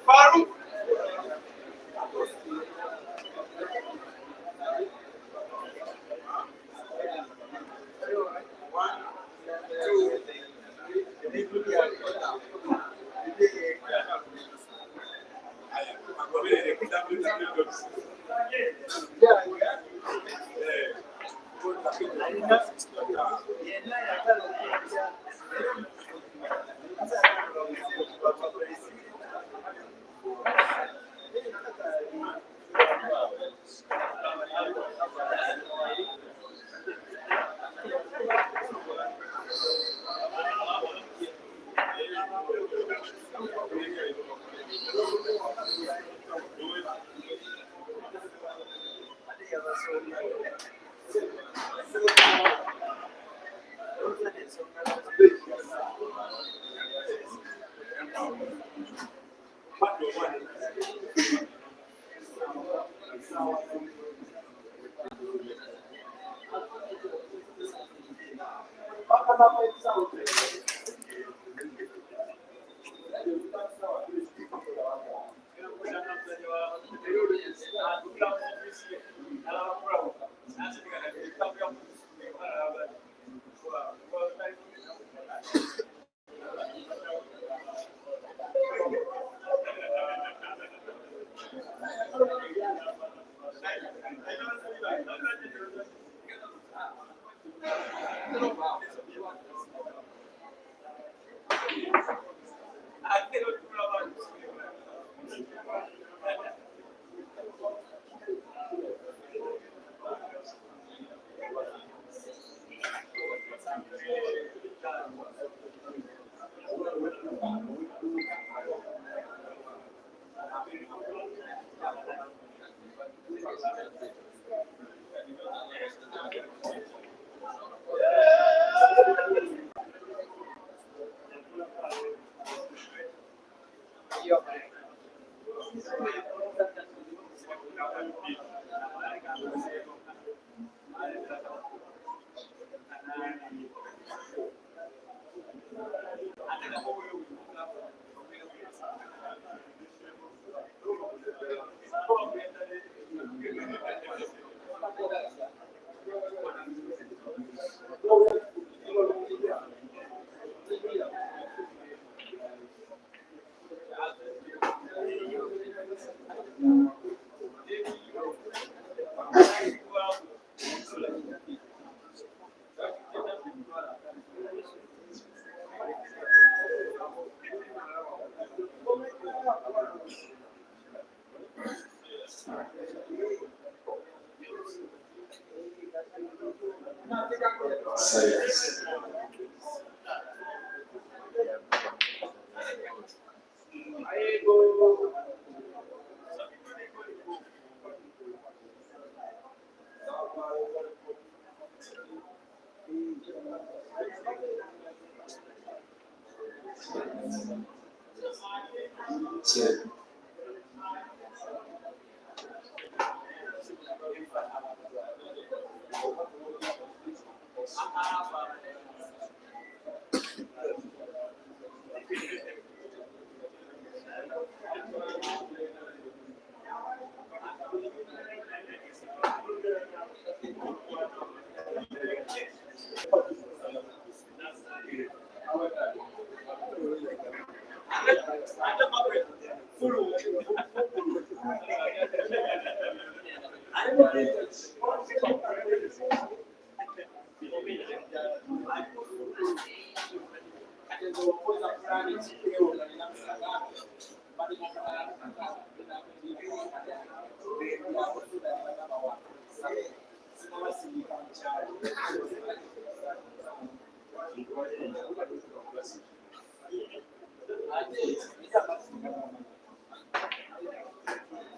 FAROUK.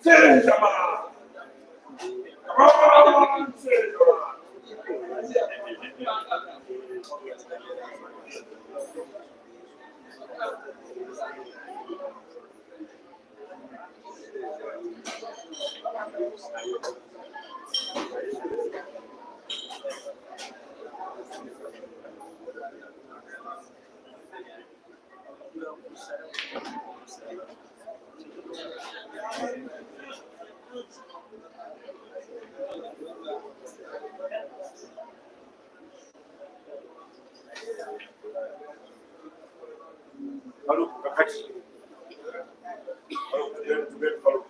Cesar. Come on, Cesar. FAROUK, kakati. FAROUK, FAROUK.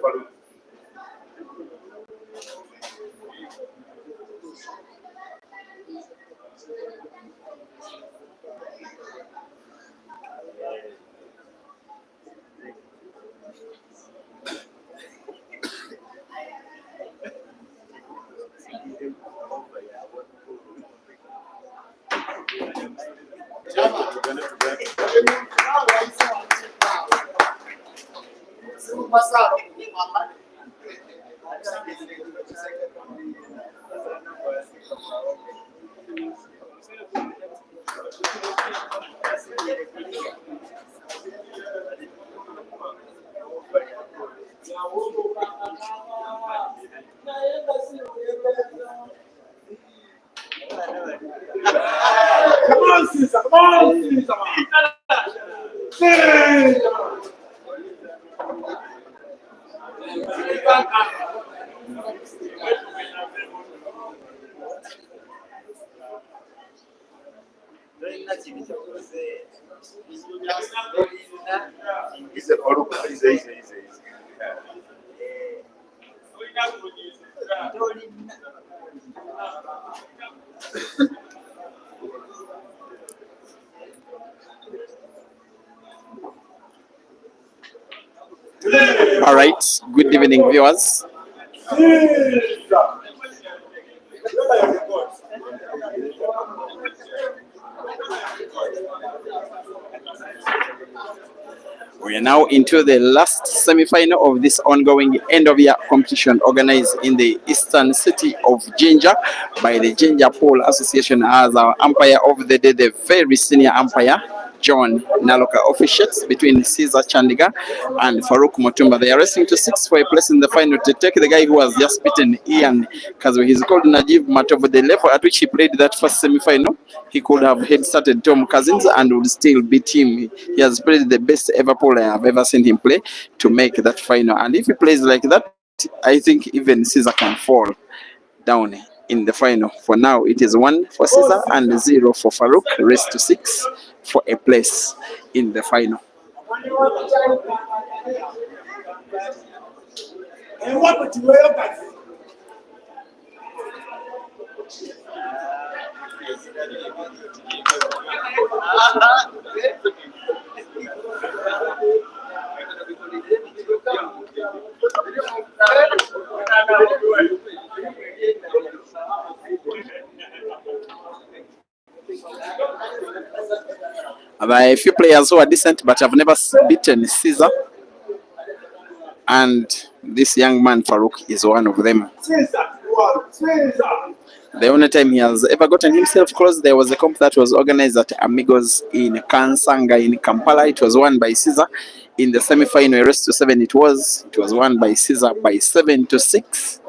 FAROUK. Come on, Cesar. Come on, Cesar. He's a FAROUK. Easy. All right, good evening, viewers. We are now into the last semi-final of this ongoing end-of-year competition organized in the eastern city of Jinja by the Jinja Pole Association. As our umpire of the day, the very senior umpire, John Naloka, officiates between Cesar Chandiga and FAROUK Mutumba. They are racing to 6 for a place in the final to take the guy who has just beaten Ian Kazwe. He's called Najib Matovo. The level at which he played that first semi-final, he could have head-started Tom Cousins and would still beat him. He has played the best ever pole I have ever seen him play to make that final. And if he plays like that, I think even Cesar can fall down in the final. For now, it is 1 for Cesar and 0 for FAROUK. Race to 6 for a place in the final. There are a few players who are decent but have never beaten Cesar, and this young man FAROUK is one of them. The only time he has ever gotten himself close, there was a comp that was organized at Amigos in Kansanga in Kampala. It was won by Cesar. In the semi-final, a race to 7 it was won by Cesar by 7-6.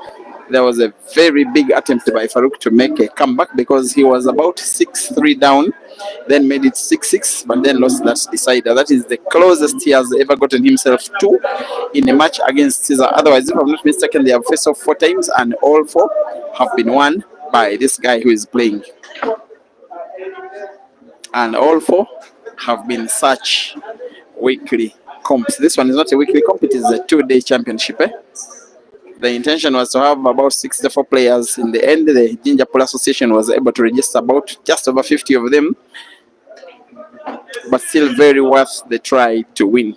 There was a very big attempt by FAROUK to make a comeback because he was about 6-3 down, then made it 6-6, but then lost that decider. That is the closest he has ever gotten himself to in a match against Cesar. Otherwise, if I'm not mistaken, they have faced off 4 times and all 4 have been won by this guy who is playing. And all 4 have been such weekly comps. This one is not a weekly comp, it is a 2-day championship. The intention was to have about 64 players. In the end, the Ginger Pool Association was able to register about just over 50 of them, but still very worth the try to win.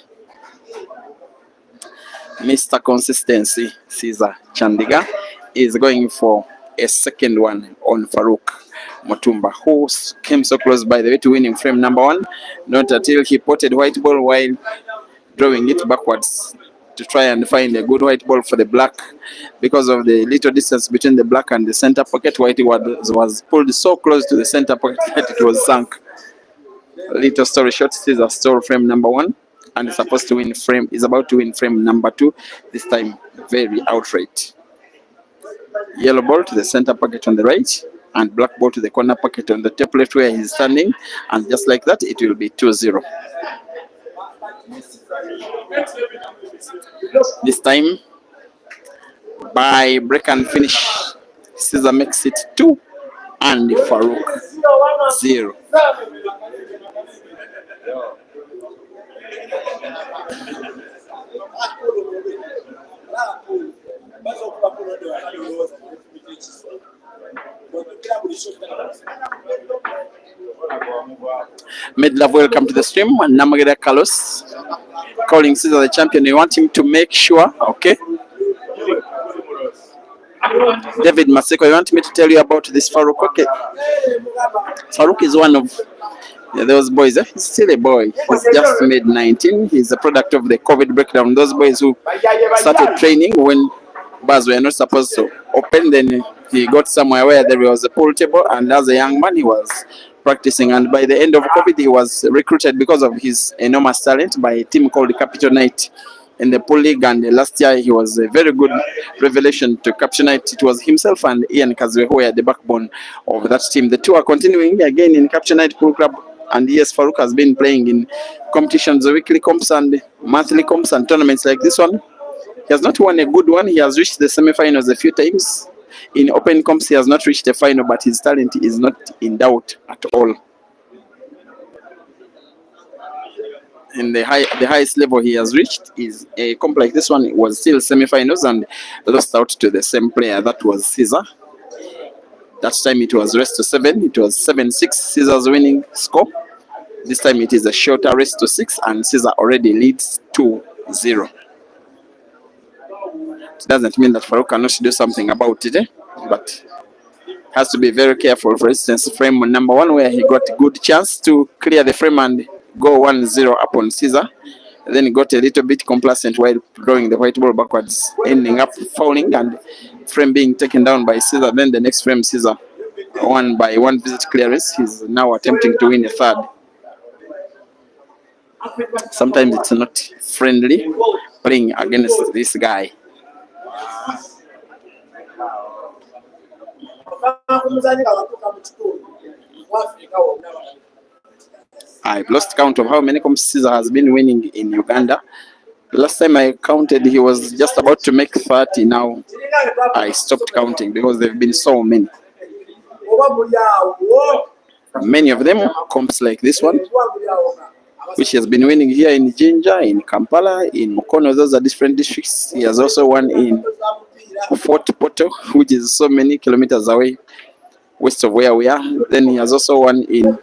Mr. Consistency, Cesar Chandiga, is going for a second one on FAROUK Mutumba, who came so close, by the way, to winning frame number 1, not until he potted white ball while drawing it backwards to try and find a good white ball for the black. Because of the little distance between the black and the center pocket, white was pulled so close to the center pocket that it was sunk. Little story short, Cesar stole frame number 1 and is about to win frame number 2, this time very outright. Yellow ball to the center pocket on the right, and black ball to the corner pocket on the top left where he's standing, and just like that, it will be 2-0. This time, by break and finish, Cesar makes it 2 and FAROUK 0. Mid-love, welcome to the stream. Namageda Carlos calling Cesar the champion. You want him to make sure, okay? David Maseko, you want me to tell you about this FAROUK? Okay. FAROUK is one of those boys. He's still a boy. He's just made 19. He's a product of the COVID breakdown. Those boys who started training when bars were not supposed to open. Then he got somewhere where there was a pool table, and as a young man, he was practicing. And by the end of COVID, he was recruited because of his enormous talent by a team called Capital Knight in the pool league. And last year, he was a very good revelation to Capital Knight. It was himself and Ian Kazwe who were the backbone of that team. The two are continuing again in Capital Knight Pool Club. And yes, FAROUK has been playing in competitions, weekly comps and monthly comps and tournaments like this one. He has not won a good one. He has reached the semi-finals a few times. In open comps, he has not reached the final, but his talent is not in doubt at all. In the highest level he has reached is a comp like this one. It was still semi-finals and lost out to the same player. That was Cesar. That time it was race to 7. It was 7-6, Cesar's winning score. This time it is a shorter race to 6, and Cesar already leads 2-0. It doesn't mean that FAROUK cannot do something about it, but has to be very careful. For instance, frame number 1, where he got a good chance to clear the frame and go 1-0 up on Cesar. Then he got a little bit complacent while throwing the white ball backwards, ending up fouling and frame being taken down by Cesar. Then the next frame, Cesar won by 1 visit clearance. He's now attempting to win a third. Sometimes it's not friendly playing against this guy. I've lost count of how many comps Cesar has been winning in Uganda. Last time I counted, he was just about to make 30. Now I stopped counting because there have been so many. Many of them comps like this one, which he has been winning here in Jinja, in Kampala, in Mukono. Those are different districts. He has also won in Fort Portal, which is so many kilometers away west of where we are. Then he has also won in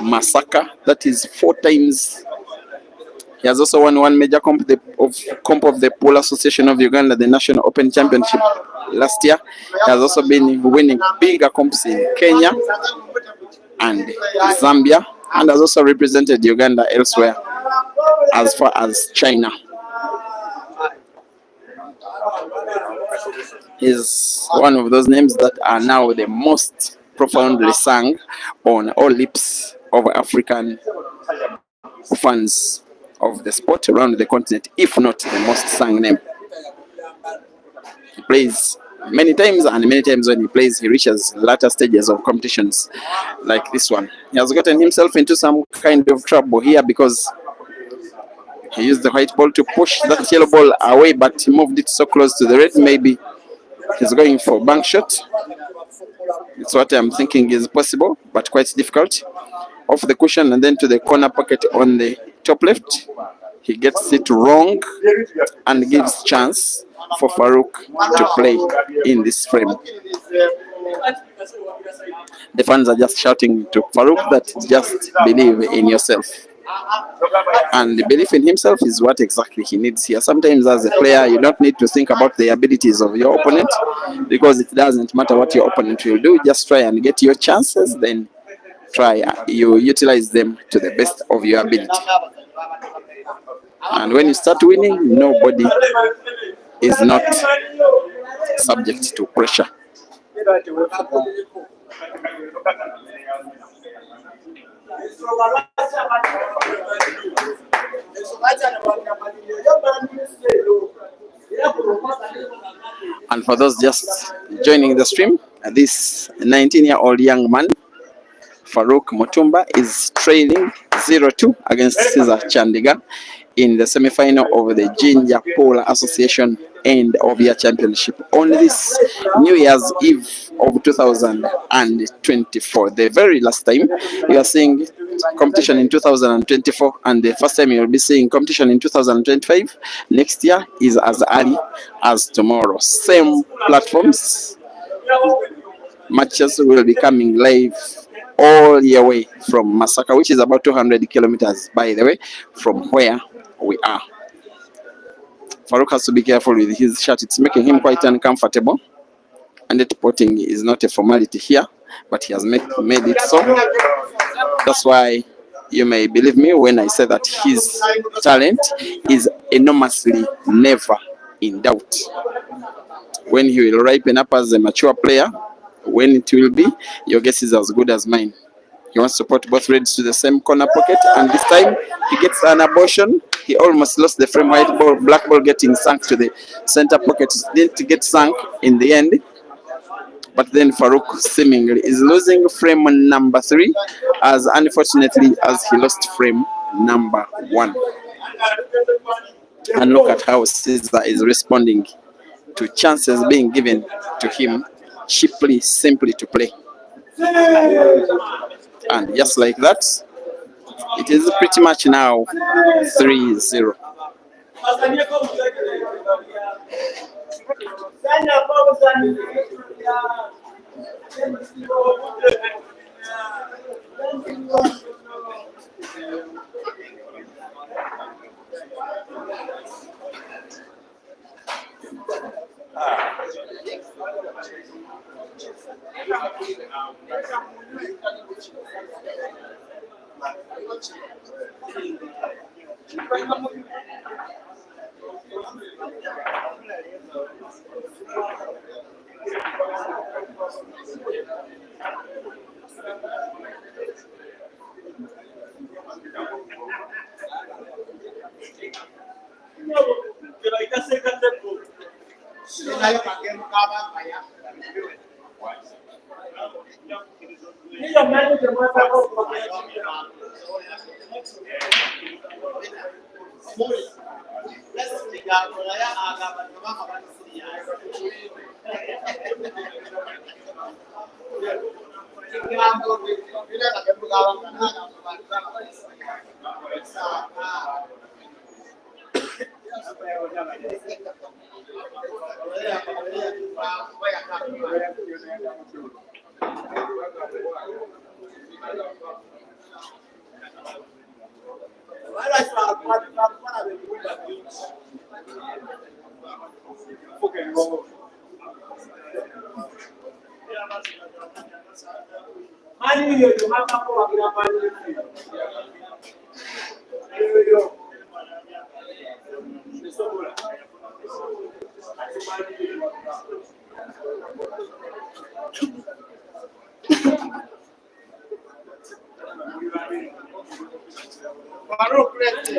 Masaka. That is 4 times. He has also won 1 major comp of the Pool Association of Uganda, the National Open Championship last year. He has also been winning bigger comps in Kenya and Zambia, and has also represented Uganda elsewhere as far as China. He's one of those names that are now the most profoundly sung on all lips of African fans of the sport around the continent, if not the most sung name. He plays many times, and many times when he plays, he reaches latter stages of competitions like this one. He has gotten himself into some kind of trouble here because he used the white ball to push that yellow ball away, but he moved it so close to the red. Maybe he's going for bank shot. It's what I'm thinking is possible, but quite difficult. Off the cushion and then to the corner pocket on the top left. he gets it wrong and gives chance for FAROUK to play in this frame. The fans are just shouting to FAROUK that just believe in yourself. And the belief in himself is what exactly he needs here. Sometimes as a player, you don't need to think about the abilities of your opponent, because it doesn't matter what your opponent will do. Just try and get your chances, then you utilize them to the best of your ability. And when you start winning, nobody is not subject to pressure. And for those just joining the stream, this 19-year-old young man, FAROUK Mutumba, is trailing 0-2 against Cesar Chandiga in the semi-final of the Jinja Pool Association end of year championship on this New Year's Eve of 2024. The very last time you are seeing competition in 2024, and the first time you will be seeing competition in 2025. Next year is as early as tomorrow. Same platforms. Matches will be coming live all the way from Masaka, which is about 200 kilometers, by the way, from where we are. FAROUK has to be careful with his shirt. It's making him quite uncomfortable. And net potting is not a formality here, but he has made it so. That's why you may believe me when I say that his talent is enormously never in doubt. When he will ripen up as a mature player, when it will be, your guess is as good as mine. He wants to put both reds to the same corner pocket, and this time he gets an abortion. He almost lost the frame. White ball, black ball getting sunk to the center pocket. Didn't get sunk in the end. But then FAROUK seemingly is losing frame number 3, as unfortunately as he lost frame number 1. And look at how Cesar is responding to chances being given to him cheaply, simply to play. And just like that, it is pretty much now 3-0.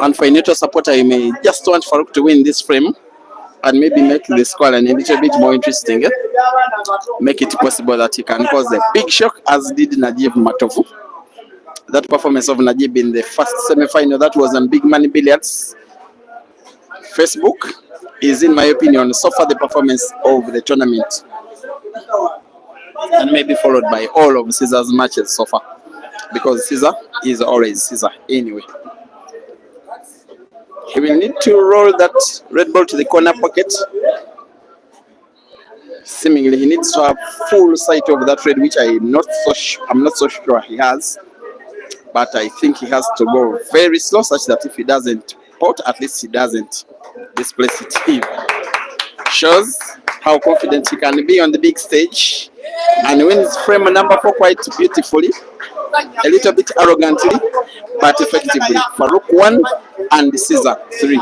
And for a neutral supporter, you may just want FAROUK to win this frame and maybe make the score a little bit more interesting. Make it possible that he can cause a big shock, as did Najib Matovu. That performance of Najib in the first semi-final, that was on Big Money Billiards Facebook, is, in my opinion, so far the performance of the tournament, and maybe followed by all of Cesar's matches so far, because Cesar is always Cesar anyway. He will need to roll that red ball to the corner pocket. Seemingly, he needs to have full sight of that red, which I'm not so sure he has. But I think he has to go very slow, such that if he doesn't pot, at least he doesn't displace it. He shows how confident he can be on the big stage and wins frame number 4 quite beautifully, a little bit arrogantly, but effectively. FAROUK 1 and Cesar 3.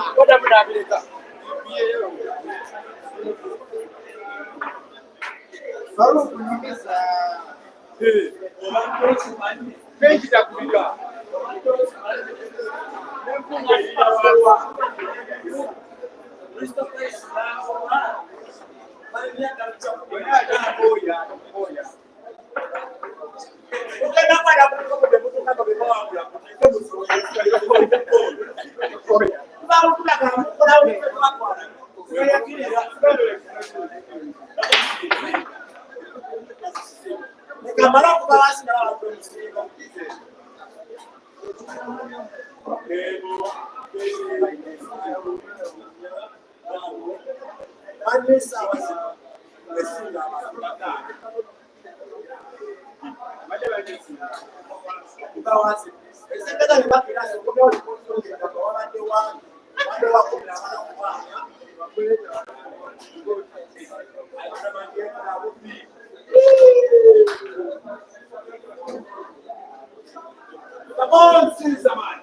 Come on, Cesar, man.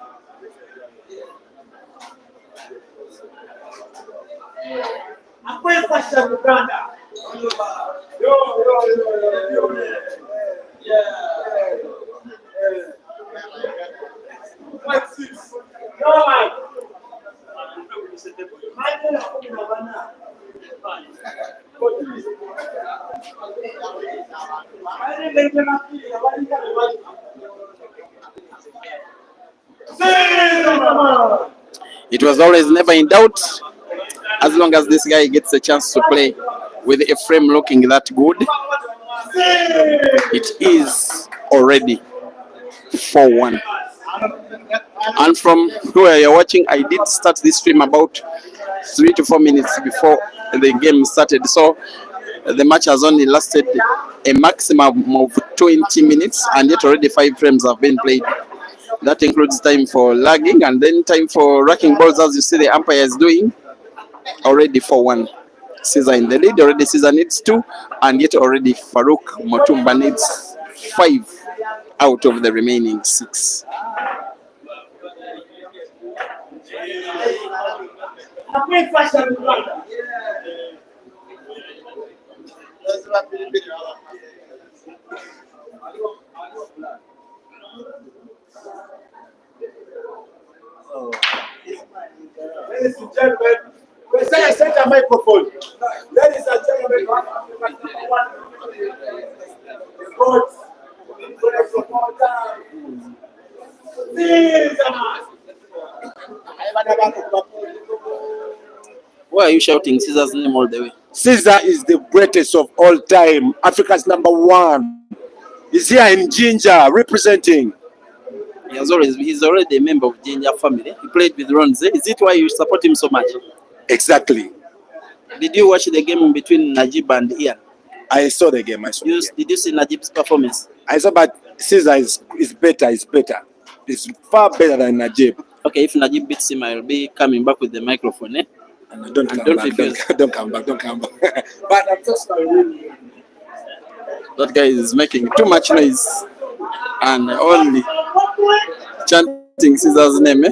Akwai fashion Uganda. What's this? No, man. It was always never in doubt. As long as this guy gets a chance to play with a frame looking that good, it is already 4-1. And from where you're watching, I did start this stream about 3 to 4 minutes before the game started. So the match has only lasted a maximum of 20 minutes, and yet already 5 frames have been played. That includes time for lagging and then time for racking balls, as you see the umpire is doing. Already 4-1. Cesar in the lead. Already Cesar needs 2, and yet already FAROUK Motumba needs 5 out of the remaining 6. Ladies and gentlemen, we say a center microphone. Ladies and gentlemen, Why are you shouting Cesar's name all the way? Cesar is the greatest of all time. Africa's #1. He's here in Ginger representing. He's already a member of Ginger family. He played with Ronze. Is it why you support him so much? Exactly. Did you watch the game between Najib and Ian? I saw the game. Did you see Najib's performance? I saw, but Cesar is better. It's far better than Najib. Okay, if Najib beats him, I'll be coming back with the microphone. Don't come back. Don't come back. But I'm just that guy is making too much noise and only chanting Cesar's name.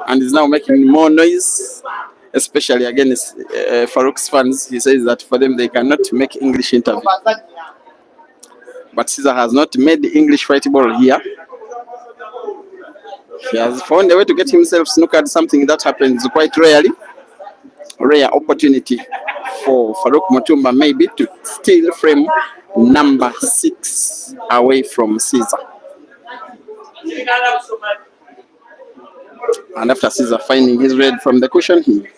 And is now making more noise, especially against FAROUK's fans. He says that for them they cannot make English interview. But Cesar has not made the English fight ball here. He has found a way to get himself snookered, something that happens quite rarely. Rare opportunity for FAROUK Motumba maybe to steal frame number 6 away from Cesar. And after Cesar finding his red from the cushion, he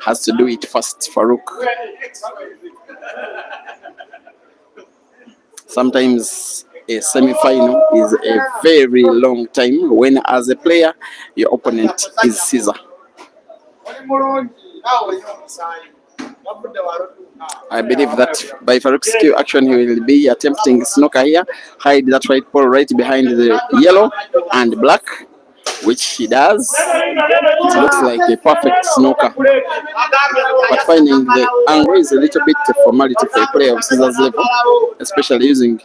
has to do it first. FAROUK. Sometimes a semi-final is a very long time when, as a player, your opponent is Cesar. I believe that by Farouk's Q action, he will be attempting snooker here, hide that right ball right behind the yellow and black, which he does. It looks like a perfect snooker, but finding the angle is a little bit of formality for a player of Cesar's level, especially using.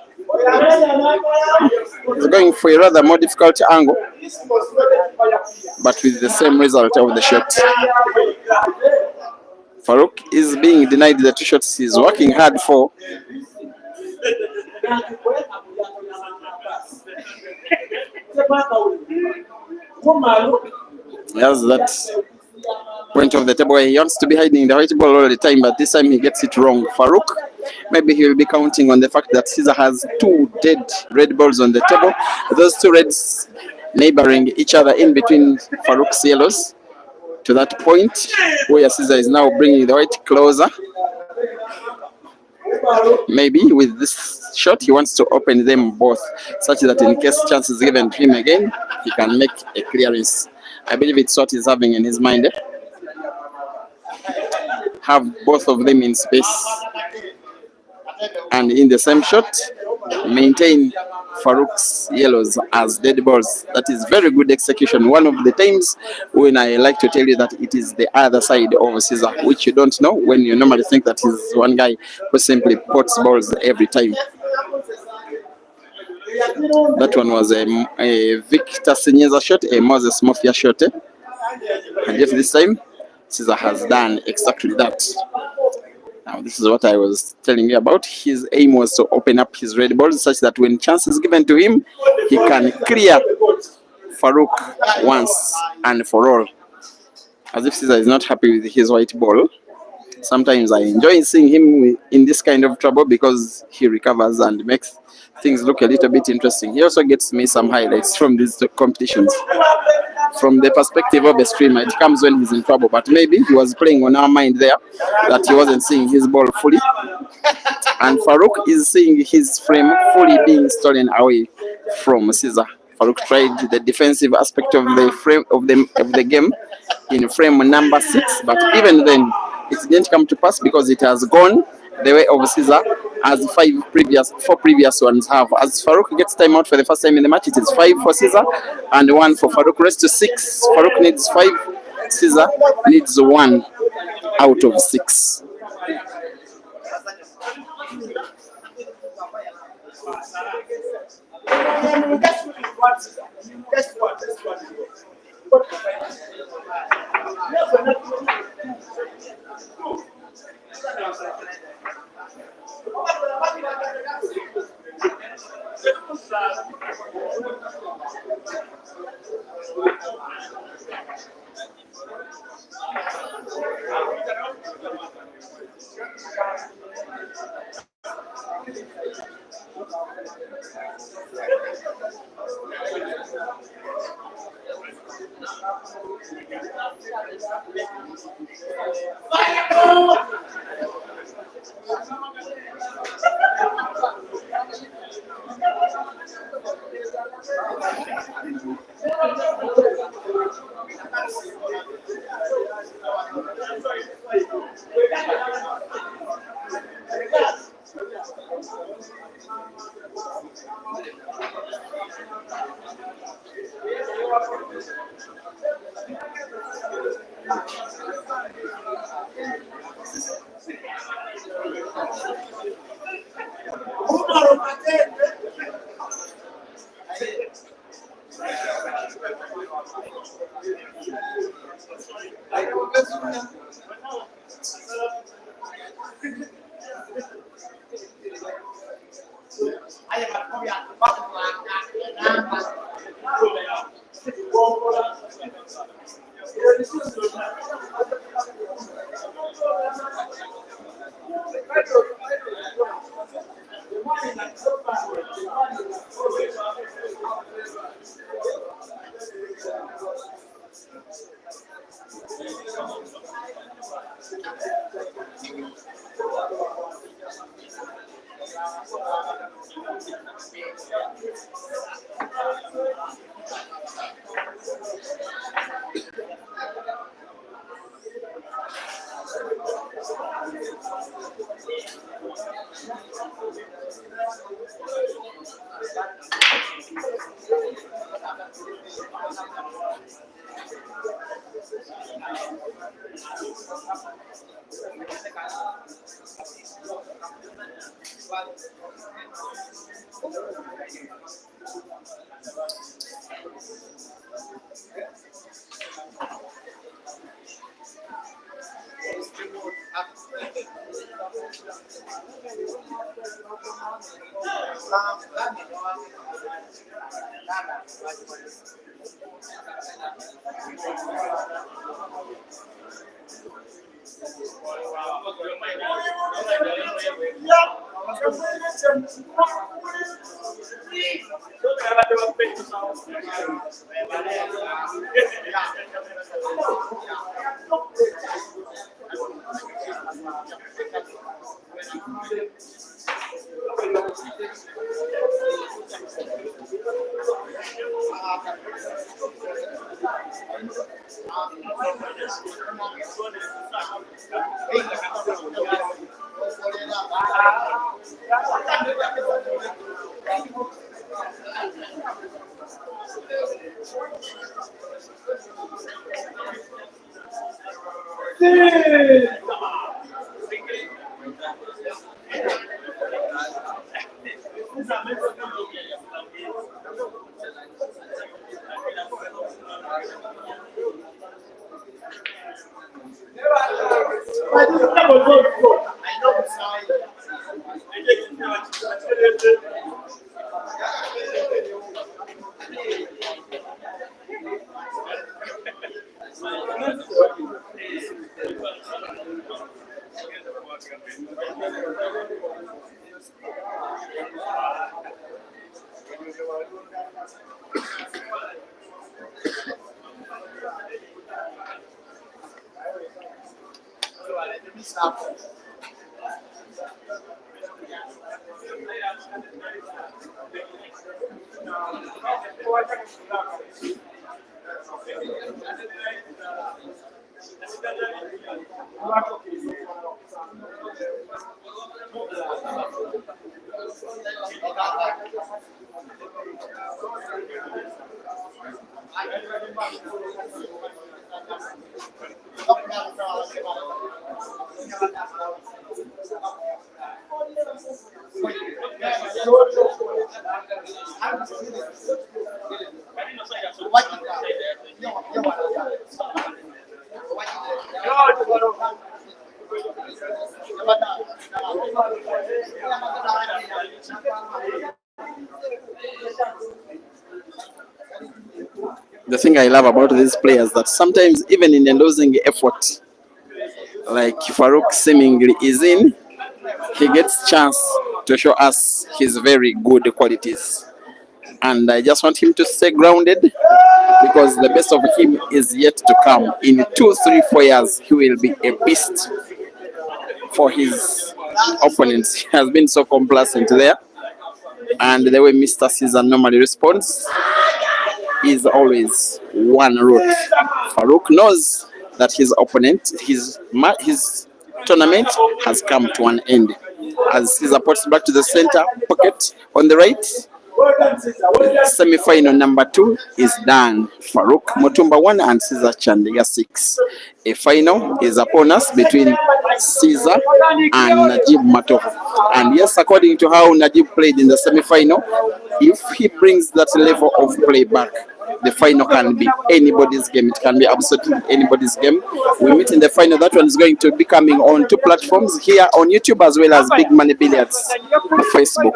He's going for a rather more difficult angle, but with the same result of the shot. Farouk is being denied the two shots he's working hard for. He has that point of the table where he wants to be hiding the white ball all the time, but this time he gets it wrong. Farouk, maybe he will be counting on the fact that Cesar has two dead red balls on the table. Those two reds neighboring each other in between Farouk's yellows. To that point where Cesar is now bringing the white closer. Maybe with this shot he wants to open them both, such that in case chance is given to him again, he can make a clearance. I believe it's what he's having in his mind. Have both of them in space, and in the same shot maintain Farouk's yellows as dead balls. That is very good execution. One of the times when I like to tell you that it is the other side of Cesar, which you don't know when you normally think that he's one guy who simply pots balls every time. That one was a Victor Senyeza shot, a Moses Mafia shot. And yet this time, Cesar has done exactly that. Now, this is what I was telling you about. His aim was to open up his red balls such that when chance is given to him, he can clear Farouk once and for all. As if Cesar is not happy with his white ball. Sometimes I enjoy seeing him in this kind of trouble because he recovers and makes things look a little bit interesting. He also gets me some highlights from these competitions. From the perspective of a streamer, it comes when he's in trouble, but maybe he was playing on our mind there that he wasn't seeing his ball fully. And Farouk is seeing his frame fully being stolen away from Cesar. Farouk tried the defensive aspect of the frame of the game in frame number 6, but even then it didn't come to pass because it has gone the way of Cesar, as four previous ones have. As Farouk gets time out for the first time in the match, it is 5 for Cesar and 1 for Farouk. Rest to 6. Farouk needs 5. Cesar needs 1 out of 6. The thing I love about these players that sometimes even in a losing effort, like Farouk seemingly is in, he gets chance to show us his very good qualities. And I just want him to stay grounded because the best of him is yet to come. In 2, 3, 4 years, he will be a beast for his opponents. He has been so complacent there. And the way Mr. Cesar normally responds is always one route. Farouk knows that his opponent, his tournament has come to an end. As Cesar puts back to the center pocket on the right, semi-final number 2 is done. Farouk Mutumba 1 and Cesar Chandiga 6. A final is upon us between Cesar and Najib Matovu. And yes, according to how Najib played in the semi-final, if he brings that level of play back, the final can be anybody's game. It can be absolutely anybody's game. We meet in the final. That one is going to be coming on 2 platforms here on YouTube as well as Big Money Billiards Facebook.